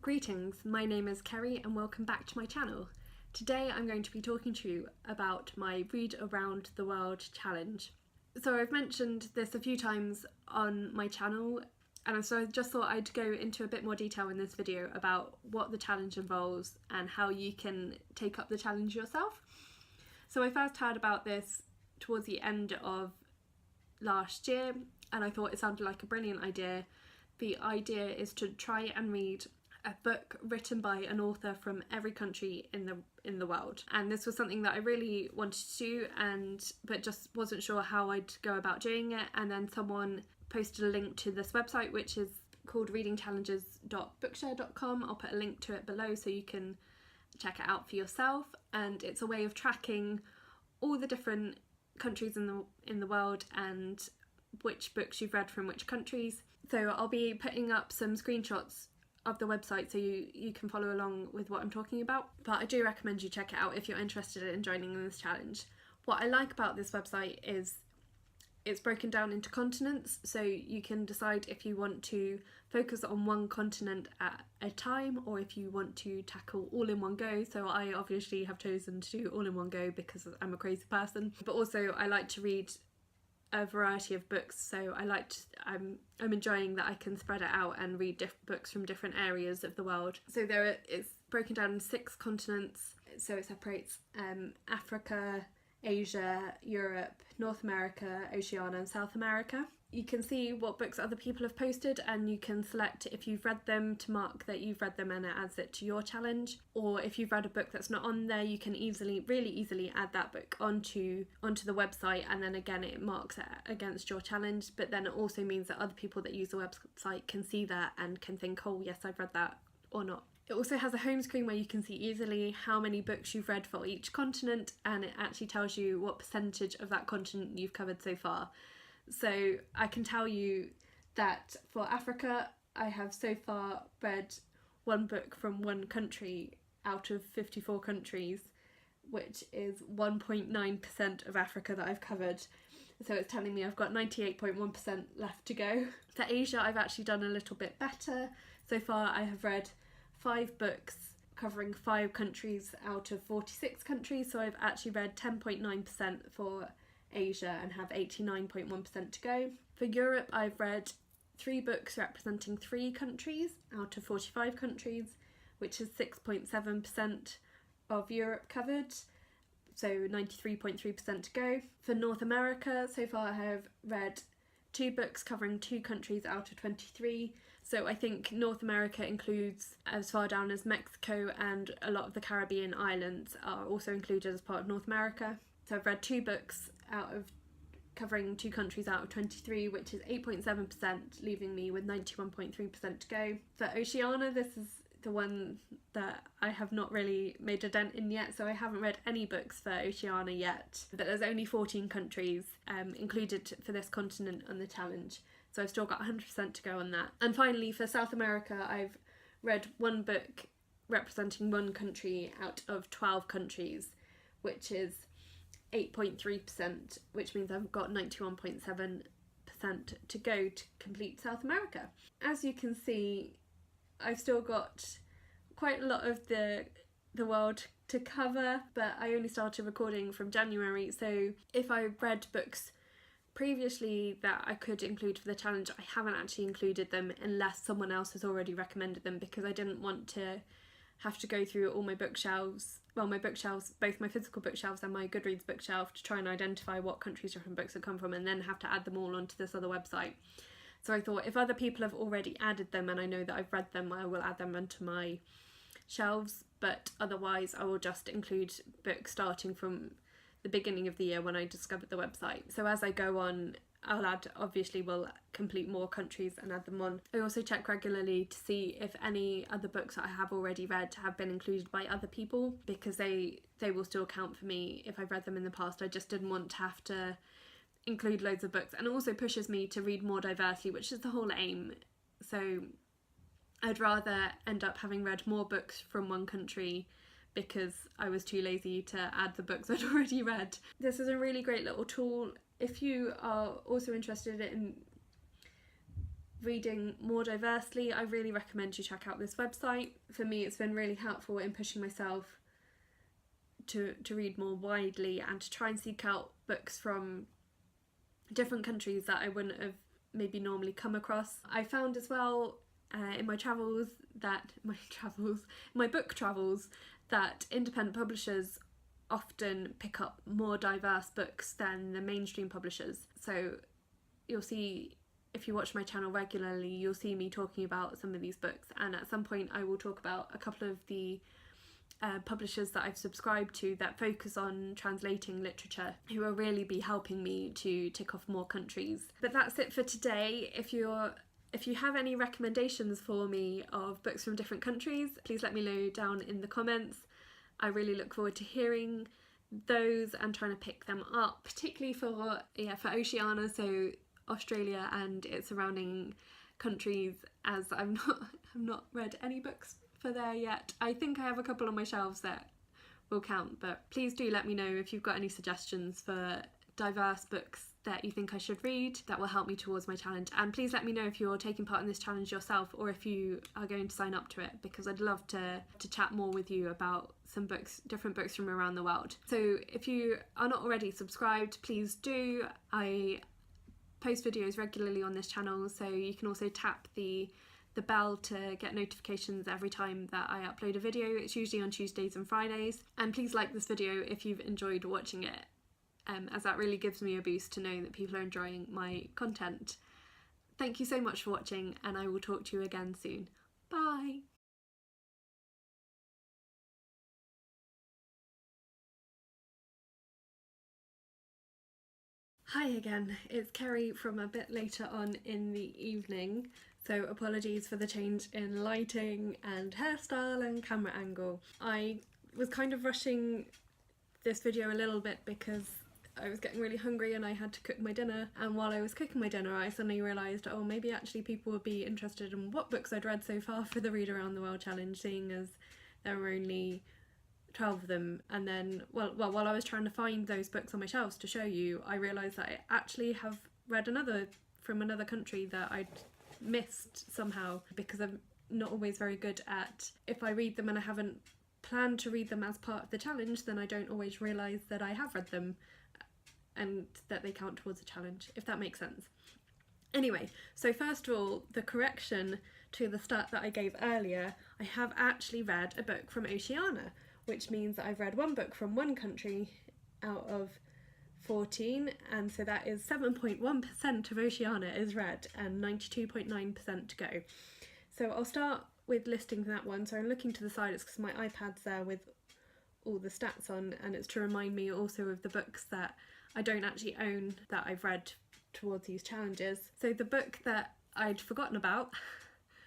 Greetings, my name is Kerry and welcome back to my channel. Today I'm going to be talking to you about my Read Around the World challenge. So I've mentioned this a few times on my channel, and so I just thought I'd go into a bit more detail in this video about what the challenge involves and how you can take up the challenge yourself. So I first heard about this towards the end of last year and I thought it sounded like a brilliant idea. The idea is to try and read a book written by an author from every country in the world, and this was something that I really wanted to do, but just wasn't sure how I'd go about doing it. And then someone posted a link to this website, which is called readingchallenges.bookshare.com. I'll put a link to it below so you can check it out for yourself. And it's a way of tracking all the different countries in the world and which books you've read from which countries. So I'll be putting up some screenshots of the website so you can follow along with what I'm talking about, but I do recommend you check it out if you're interested in joining in this challenge. What I like about this website is it's broken down into continents, so you can decide if you want to focus on one continent at a time or if you want to tackle all in one go. So I obviously have chosen to do all in one go because I'm a crazy person, but also I like to read a variety of books, so I'm enjoying that I can spread it out and read books from different areas of the world. So it's broken down in 6 continents, so it separates Africa, Asia, Europe, North America, Oceania and South America. You can see what books other people have posted and you can select if you've read them to mark that you've read them and it adds it to your challenge, or if you've read a book that's not on there you can really easily add that book onto the website, and then again it marks it against your challenge. But then it also means that other people that use the website can see that and can think, oh yes, I've read that or not. It also has a home screen where you can see easily how many books you've read for each continent, and it actually tells you what percentage of that continent you've covered so far. So I can tell you that for Africa I have so far read one book from one country out of 54 countries, which is 1.9% of Africa that I've covered. So it's telling me I've got 98.1% left to go. For Asia I've actually done a little bit better. So far I have read 5 books covering 5 countries out of 46 countries, so I've actually read 10.9% for Asia and have 89.1% to go. For Europe I've read 3 books representing 3 countries out of 45 countries, which is 6.7% of Europe covered, so 93.3% to go. For North America so far I have read 2 books covering 2 countries out of 23. So I think North America includes as far down as Mexico, and a lot of the Caribbean islands are also included as part of North America. So I've read 2 books covering 2 countries out of 23, which is 8.7%, leaving me with 91.3% to go. For Oceania, this is the one that I have not really made a dent in yet, so I haven't read any books for Oceania yet, but there's only 14 countries included for this continent on the challenge, so I've still got 100% to go on that. And finally for South America I've read 1 book representing 1 country out of 12 countries, which is 8.3%, which means I've got 91.7% to go to complete South America. As you can see, I've still got quite a lot of the world to cover, but I only started recording from January, so if I read books previously that I could include for the challenge, I haven't actually included them unless someone else has already recommended them, because I didn't want to have to go through all my bookshelves, both my physical bookshelves and my Goodreads bookshelf, to try and identify what countries different books have come from and then have to add them all onto this other website. So I thought if other people have already added them and I know that I've read them, I will add them onto my shelves, but otherwise I will just include books starting from the beginning of the year when I discovered the website. So as I go on, will complete more countries and add them on. I also check regularly to see if any other books that I have already read have been included by other people, because they will still count for me if I've read them in the past. I just didn't want to have to include loads of books, and it also pushes me to read more diversely, which is the whole aim. So I'd rather end up having read more books from one country because I was too lazy to add the books I'd already read. This is a really great little tool if you are also interested in reading more diversely, I really recommend you check out this website. For me, it's been really helpful in pushing myself to read more widely and to try and seek out books from different countries that I wouldn't have maybe normally come across. I found as well in my book travels, that independent publishers often pick up more diverse books than the mainstream publishers. So you'll see, if you watch my channel regularly, you'll see me talking about some of these books, and at some point I will talk about a couple of the publishers that I've subscribed to that focus on translating literature, who will really be helping me to tick off more countries. But that's it for today. If you have any recommendations for me of books from different countries, please let me know down in the comments. I really look forward to hearing those and trying to pick them up, particularly for Oceania, so Australia and its surrounding countries, as I've not read any books for there yet. I think I have a couple on my shelves that will count, but please do let me know if you've got any suggestions for diverse books that you think I should read that will help me towards my challenge. And please let me know if you're taking part in this challenge yourself, or if you are going to sign up to it, because I'd love to chat more with you about some books, different books from around the world. So if you are not already subscribed, please do. I post videos regularly on this channel, so you can also tap the bell to get notifications every time that I upload a video. It's usually on Tuesdays and Fridays. And please like this video if you've enjoyed watching it, as that really gives me a boost to know that people are enjoying my content. Thank you so much for watching, and I will talk to you again soon. Bye! Hi again, it's Kerry from a bit later on in the evening, so apologies for the change in lighting and hairstyle and camera angle. I was kind of rushing this video a little bit because I was getting really hungry and I had to cook my dinner, and while I was cooking my dinner I suddenly realised, oh, maybe actually people would be interested in what books I'd read so far for the Read Around the World challenge, seeing as there were only 12 of them. And then, well, while I was trying to find those books on my shelves to show you, I realised that I actually have read another from another country that I'd missed somehow, because I'm not always very good at, if I read them and I haven't planned to read them as part of the challenge, then I don't always realise that I have read them and that they count towards the challenge, if that makes sense. Anyway, so first of all, the correction to the stat that I gave earlier, I have actually read a book from Oceania, which means that I've read one book from one country out of 14, and so that is 7.1% of Oceania is read and 92.9% to go. So I'll start with listing that one. So I'm looking to the side, it's because my iPad's there with all the stats on, and it's to remind me also of the books that I don't actually own that I've read towards these challenges. So the book that I'd forgotten about,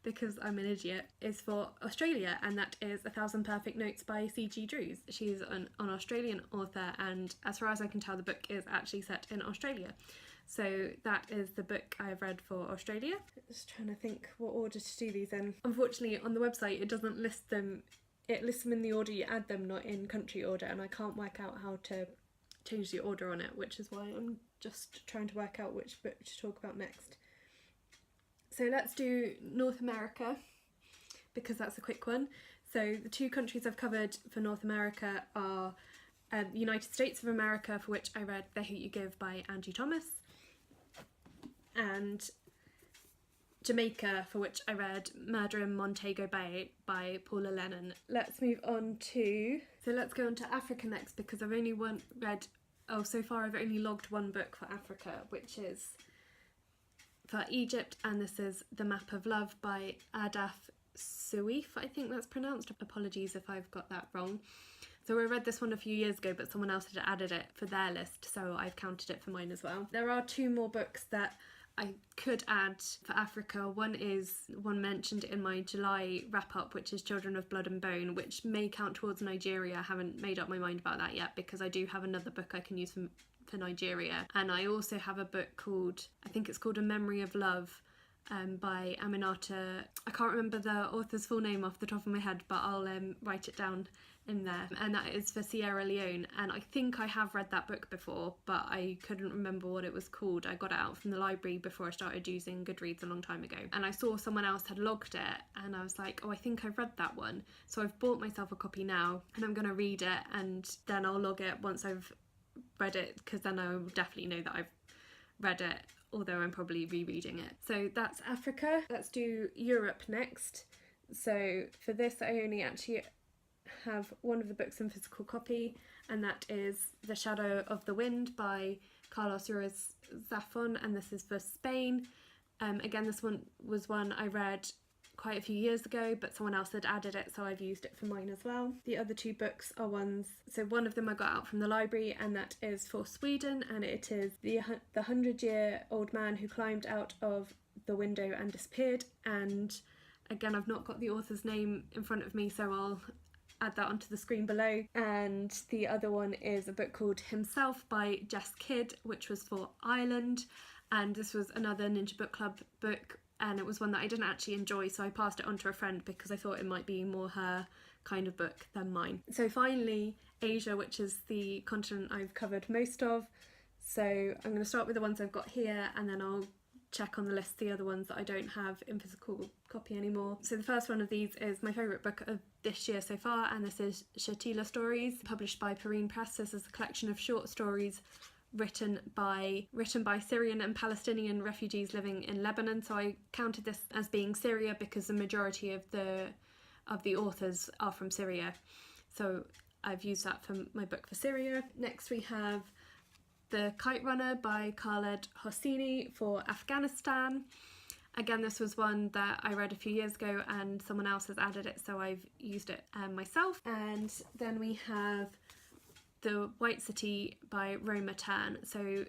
because I'm an idiot, is for Australia, and that is 1,000 Perfect Notes by C.G. Drews. She's an Australian author, and as far as I can tell, the book is actually set in Australia. So that is the book I've read for Australia. Just trying to think what order to do these in. Unfortunately, on the website it doesn't list them, it lists them in the order you add them, not in country order, and I can't work out how to change the order on it, which is why I'm just trying to work out which book to talk about next. So let's do North America, because that's a quick one. So the two countries I've covered for North America are the United States of America, for which I read The Hate You Give by Angie Thomas, and Jamaica, for which I read Murder in Montego Bay by Paula Lennon. Let's move on to, so let's go on to Africa next, because I've only so far I've only logged one book for Africa, which is for Egypt, and this is The Map of Love by Ahdaf Soueif, I think that's pronounced. Apologies if I've got that wrong. So I read this one a few years ago, but someone else had added it for their list, so I've counted it for mine as well. There are two more books that I could add for Africa. One is one mentioned in my July wrap-up, which is Children of Blood and Bone, which may count towards Nigeria. I haven't made up my mind about that yet, because I do have another book I can use for Nigeria. And I also have a book called, I think it's called A Memory of Love, by Aminatta. I can't remember the author's full name off the top of my head, but I'll write it down in there, and that is for Sierra Leone, and I think I have read that book before, but I couldn't remember what it was called. I got it out from the library before I started using Goodreads a long time ago, and I saw someone else had logged it, and I was like, oh, I think I've read that one. So I've bought myself a copy now, and I'm going to read it, and then I'll log it once I've read it, because then I'll definitely know that I've read it, although I'm probably rereading it. So that's Africa. Let's do Europe next. So for this, I only actually have one of the books in physical copy, and that is The Shadow of the Wind by Ruiz Zafon, and this is for Spain. Again, this one was one I read quite a few years ago, but someone else had added it, so I've used it for mine as well. The other two books are ones, so one of them I got out from the library, and that is for Sweden, and it is the 100-year-old man who climbed out of the window and disappeared. And again, I've not got the author's name in front of me, so I'll add that onto the screen below. And the other one is a book called Himself by Jess, which was for Ireland, and this was another Ninja Book Club book, and it was one that I didn't actually enjoy, so I passed it on to a friend because I thought it might be more her kind of book than mine. So finally, Asia, which is the continent I've covered most of. So I'm going to start with the ones I've got here, and then I'll check on the list the other ones that I don't have in physical copy anymore. So the first one of these is my favourite book of this year so far, and this is Shatila Stories, published by Perrine Press. This is a collection of short stories written by Syrian and Palestinian refugees living in Lebanon. So I counted this as being Syria because the majority of the authors are from Syria. So I've used that for my book for Syria. Next we have The Kite Runner by Khaled Hosseini for Afghanistan. Again, this was one that I read a few years ago and someone else has added it, so I've used it myself. And then we have The White City by Roma Tan. So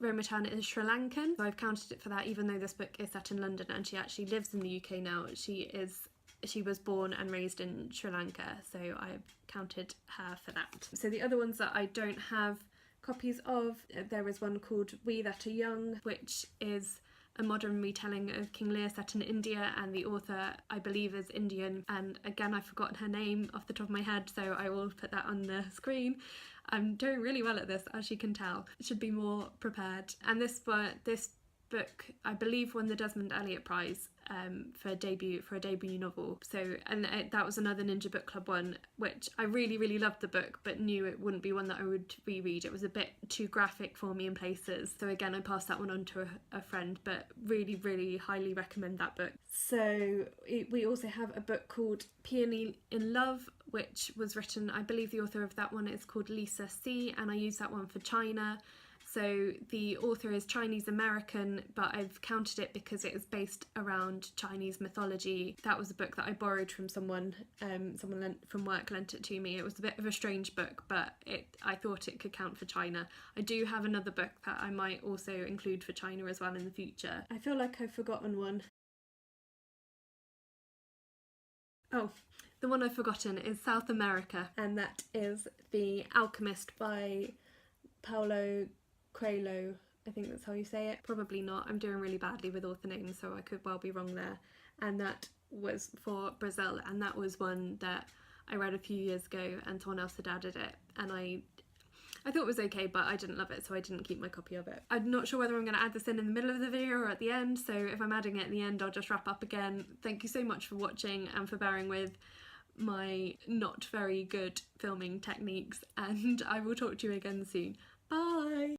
Roma Tan is Sri Lankan, so I've counted it for that, even though this book is set in London and she actually lives in the UK now. She was born and raised in Sri Lanka, so I've counted her for that. So the other ones that I don't have copies of, there is one called We That Are Young, which is a modern retelling of King Lear set in India, and the author I believe is Indian, and again I've forgotten her name off the top of my head, so I will put that on the screen. I'm doing really well at this, as you can tell. Should be more prepared. And this book I believe won the Desmond Elliott Prize for a debut novel. So, and that was another Ninja Book Club one, which I really loved the book, but knew it wouldn't be one that I would reread. It was a bit too graphic for me in places, so again I passed that one on to a friend, but really highly recommend that book. So we also have a book called Peony in Love, which was written, I believe the author of that one is called Lisa C, and I used that one for China. So the author is Chinese American, but I've counted it because it is based around Chinese mythology. That was a book that I borrowed from someone from work lent it to me. It was a bit of a strange book, but I thought it could count for China. I do have another book that I might also include for China as well in the future. I feel like I've forgotten one. Oh, the one I've forgotten is South America, and that is The Alchemist by Paula Coelho, I think that's how you say it. Probably not, I'm doing really badly with author names, so I could well be wrong there. And that was for Brazil, and that was one that I read a few years ago and someone else had added it, and I thought it was okay, but I didn't love it, so I didn't keep my copy of it. I'm not sure whether I'm going to add this in the middle of the video or at the end, so if I'm adding it at the end I'll just wrap up again. Thank you so much for watching and for bearing with my not very good filming techniques, and I will talk to you again soon. Bye!